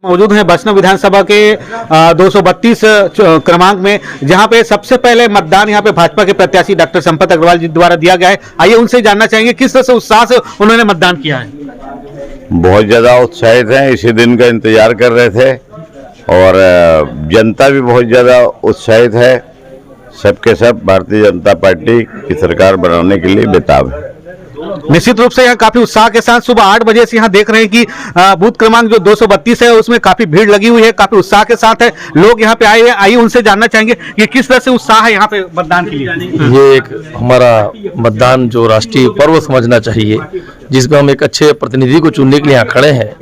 मौजूद हैं बसना विधानसभा के 232 क्रमांक में, जहां पे सबसे पहले मतदान यहां पे भाजपा के प्रत्याशी डॉक्टर संपत अग्रवाल जी द्वारा दिया गया है। आइए उनसे जानना चाहेंगे किस तरह से उत्साह से उन्होंने मतदान किया है। बहुत ज़्यादा उत्साहित हैं, इसी दिन का इंतजार कर रहे थे और जनता भी बहुत ज़्यादा उत्साहित है। सबके सब भारतीय जनता पार्टी की सरकार बनाने के लिए बेताब है। निश्चित रूप से यहाँ काफी उत्साह के साथ सुबह 8 बजे से यहाँ देख रहे हैं कि बूथ क्रमांक जो 232 है उसमें काफी भीड़ लगी हुई है, काफी उत्साह के साथ है लोग यहाँ पे आए हैं। आइए उनसे जानना चाहेंगे कि किस तरह से उत्साह है यहाँ पे मतदान के लिए। ये एक हमारा मतदान जो राष्ट्रीय पर्व समझना चाहिए, जिसमें हम एक अच्छे प्रतिनिधि को चुनने के लिए यहाँ खड़े हैं,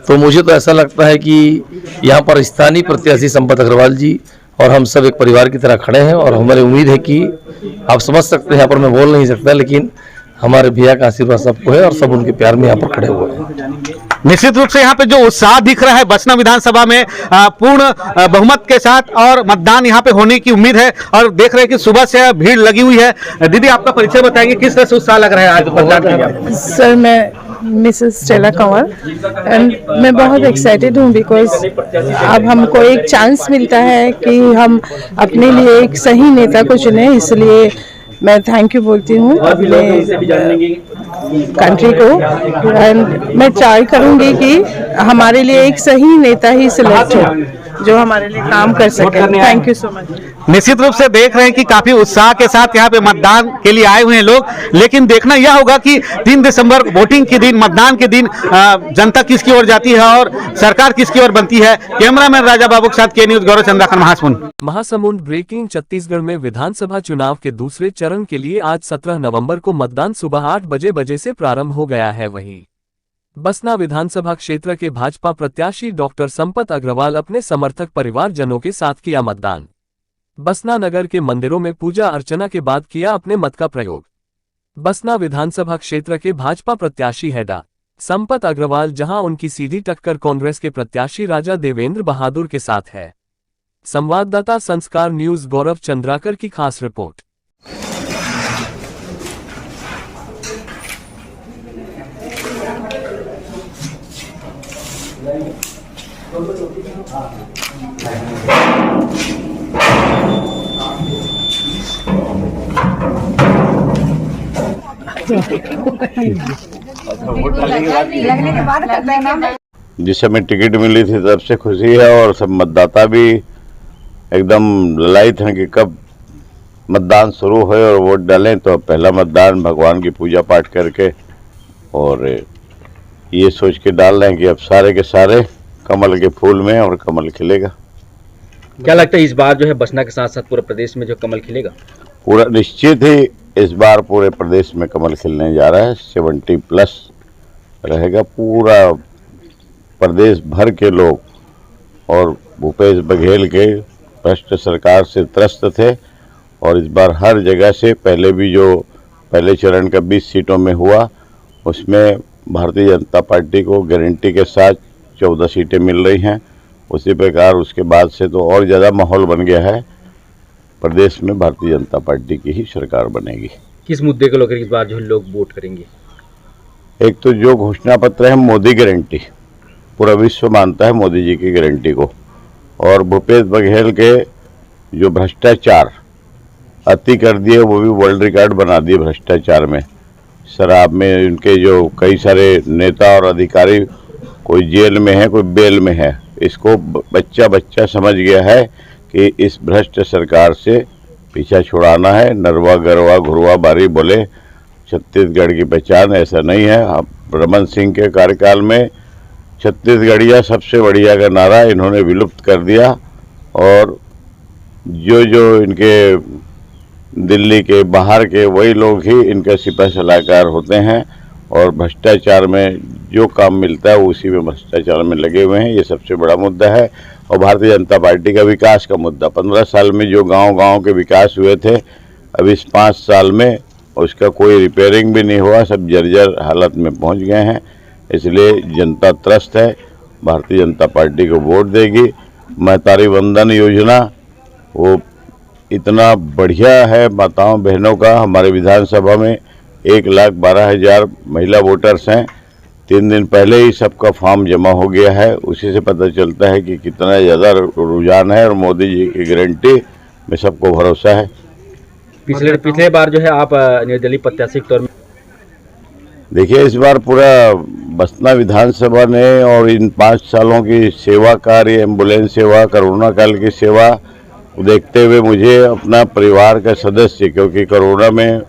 तो मुझे तो ऐसा लगता है कि यहाँ पर स्थानीय प्रत्याशी संपत अग्रवाल जी और हम सब एक परिवार की तरह खड़े हैं। और हमारी उम्मीद है कि आप समझ सकते हैं, यहाँ पर मैं बोल नहीं सकता, लेकिन हमारे भैया का आशीर्वाद सबको है और सब उनके प्यार में यहाँ पर खड़े हुए हैं। निश्चित रूप से यहाँ पे जो उत्साह दिख रहा है बसना विधानसभा में पूर्ण बहुमत के साथ और मतदान यहाँ पे होने की उम्मीद है और देख रहे हैं कि सुबह से भीड़ लगी हुई है। दीदी आपका परिचय बताएंगे, किस तरह से उत्साह लग रहा है आज मतदान के लिए? सर मैं मिसेस स्टेला कंवर एंड मैं बहुत एक्साइटेड हूँ बिकॉज अब हमको एक चांस मिलता है कि हम अपने लिए एक सही नेता को चुने, इसलिए मैं थैंक यू बोलती हूँ अपने कंट्री को एंड मैं ट्राई करूँगी कि हमारे लिए एक सही नेता ही सिलेक्ट हो जो हमारे लिए काम कर सके। Thank you so much. निश्चित रूप से देख रहे हैं कि काफी उत्साह के साथ यहाँ पे मतदान के लिए आए हुए हैं लोग, लेकिन देखना यह होगा कि 3 दिसंबर वोटिंग के दिन, मतदान के दिन जनता किसकी ओर जाती है और सरकार किसकी ओर बनती है। कैमरामैन राजा बाबू के साथ के न्यूज गौरव चंद्राकर महासमुंद। ब्रेकिंग। छत्तीसगढ़ में विधानसभा चुनाव के दूसरे चरण के लिए आज 17 नवंबर को मतदान सुबह 8 बजे से प्रारंभ हो गया है। वहीं बसना विधानसभा क्षेत्र के भाजपा प्रत्याशी डॉक्टर संपत अग्रवाल अपने समर्थक परिवारजनों के साथ किया मतदान। बसना नगर के मंदिरों में पूजा अर्चना के बाद किया अपने मत का प्रयोग। बसना विधानसभा क्षेत्र के भाजपा प्रत्याशी है डा संपत अग्रवाल, जहां उनकी सीधी टक्कर कांग्रेस के प्रत्याशी राजा देवेंद्र बहादुर के साथ है। संवाददाता संस्कार न्यूज गौरव चंद्राकर की खास रिपोर्ट। जिस समय टिकट मिली थी तब से खुशी है और सब मतदाता भी एकदम ललायित हैं कि कब मतदान शुरू हो और वोट डालें। तो पहला मतदान भगवान की पूजा पाठ करके और ये सोच के डाल रहे हैं कि अब सारे के सारे कमल के फूल में और कमल खिलेगा। क्या लगता है इस बार जो है बसना के साथ साथ पूरे प्रदेश में जो कमल खिलेगा? पूरा निश्चित ही इस बार पूरे प्रदेश में कमल खिलने जा रहा है। 70+ रहेगा। पूरा प्रदेश भर के लोग और भूपेश बघेल के भ्रष्ट सरकार से त्रस्त थे और इस बार हर जगह से पहले भी जो पहले चरण का 20 सीटों में हुआ उसमें भारतीय जनता पार्टी को गारंटी के साथ 14 सीटें मिल रही हैं। उसी प्रकार उसके बाद से तो और ज़्यादा माहौल बन गया है। प्रदेश में भारतीय जनता पार्टी की ही सरकार बनेगी। किस मुद्दे को लेकर इस बार जो लोग वोट करेंगे? एक तो जो घोषणा पत्र है मोदी गारंटी, पूरा विश्व मानता है मोदी जी की गारंटी को, और भूपेश बघेल के जो भ्रष्टाचार अति कर दिए वो भी वर्ल्ड रिकॉर्ड बना दिए भ्रष्टाचार में। शराब में उनके जो कई सारे नेता और अधिकारी कोई जेल में है कोई बेल में है, इसको बच्चा समझ गया है कि इस भ्रष्ट सरकार से पीछा छुड़ाना है। नरवा गरवा घुरवा बारी बोले छत्तीसगढ़ की पहचान ऐसा नहीं है। अब रमन सिंह के कार्यकाल में छत्तीसगढ़िया सबसे बढ़िया का नारा इन्होंने विलुप्त कर दिया और जो इनके दिल्ली के बाहर के वही लोग ही इनका सिपह सलाहकार होते हैं और भ्रष्टाचार में जो काम मिलता है उसी में भ्रष्टाचार में लगे हुए हैं। ये सबसे बड़ा मुद्दा है। और भारतीय जनता पार्टी का विकास का मुद्दा, 15 साल में जो गांव के विकास हुए थे अब इस 5 साल में उसका कोई रिपेयरिंग भी नहीं हुआ, सब जर्जर हालत में पहुंच गए हैं। इसलिए जनता त्रस्त है, भारतीय जनता पार्टी को वोट देगी। महतारी वंदन योजना वो इतना बढ़िया है माताओं बहनों का। हमारे विधानसभा में 1,12,000 महिला वोटर्स हैं 3 दिन पहले ही सबका फॉर्म जमा हो गया है। उसी से पता चलता है कि कितना ज़्यादा रुझान है और मोदी जी की गारंटी में सबको भरोसा है। पिछले बार जो है आप निर्दलीय प्रत्याशी के तौर में, देखिए इस बार पूरा बसना विधानसभा ने और इन 5 सालों की सेवा कार्य, एम्बुलेंस सेवा, कोरोना काल की सेवा देखते हुए मुझे अपना परिवार का सदस्य, क्योंकि कोरोना में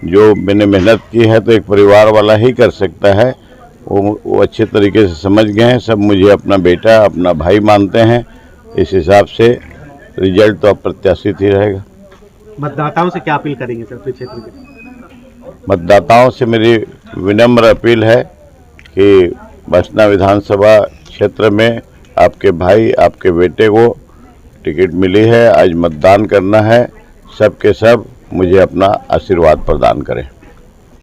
जो मैंने मेहनत की है तो एक परिवार वाला ही कर सकता है, वो अच्छे तरीके से समझ गए हैं। सब मुझे अपना बेटा, अपना भाई मानते हैं। इस हिसाब से रिजल्ट तो अप्रत्याशित ही रहेगा। मतदाताओं से क्या अपील करेंगे सर अपने क्षेत्र के? मतदाताओं से मेरी विनम्र अपील है कि बसना विधानसभा क्षेत्र में आपके भाई, आपके बेटे को टिकट मिली है, आज मतदान करना है। सब के सब मुझे अपना आशीर्वाद प्रदान करें।